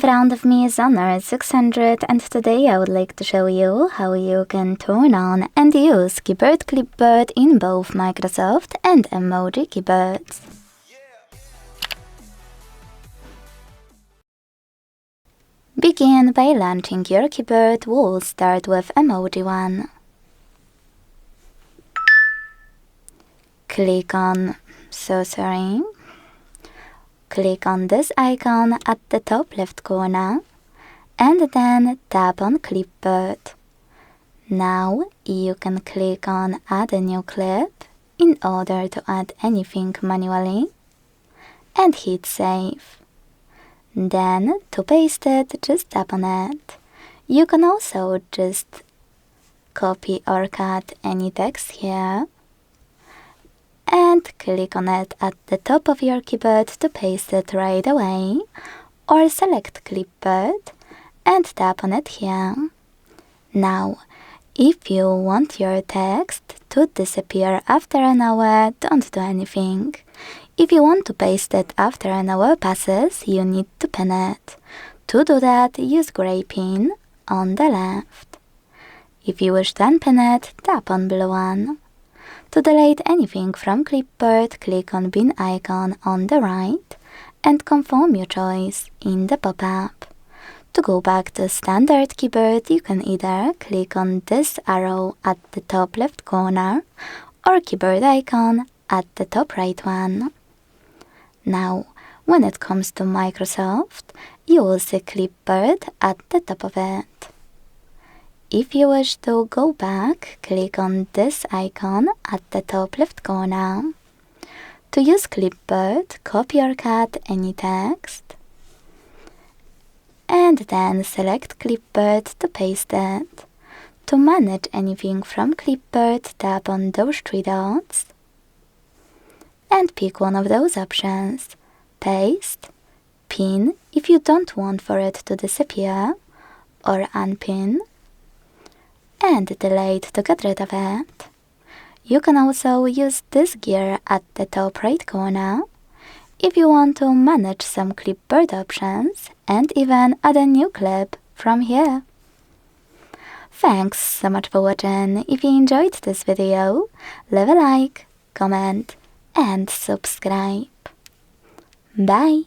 front of me is Honor 600 and today I would like to show you how you can turn on and use Keyboard Clipboard in both Microsoft and Emoji keyboards. Begin by launching your keyboard. We'll start with Emoji 1. Click on Click on this icon at the top left corner and then tap on Clipboard. Now you can click on Add a new clip in order to add anything manually and hit Save. Then to paste it, just tap on it. You can also just copy or cut any text here and click on it at the top of your keyboard to paste it right away, or select Clipboard and tap on it here. Now, if you want your text to disappear after an hour, don't do anything. If you want to paste it after an hour passes, you need to pin it. To do that, use gray pin on the left. If you wish to unpin it, tap on blue one. To delete anything from Clipboard, click on bin icon on the right and confirm your choice in the pop-up. To go back to standard keyboard, you can either click on this arrow at the top left corner or keyboard icon at the top right one. Now, when it comes to Microsoft, you will see Clipboard at the top of it. If you wish to go back, click on this icon at the top left corner. To use Clipboard, copy or cut any text and then select Clipboard to paste it. To manage anything from Clipboard, tap on those three dots and pick one of those options. Paste, pin if you don't want for it to disappear, or unpin, and delete to get rid of it. You can also use this gear at the top right corner if you want to manage some Clipboard options and even add a new clip from here. Thanks so much for watching. If you enjoyed this video, leave a like, comment and subscribe. Bye!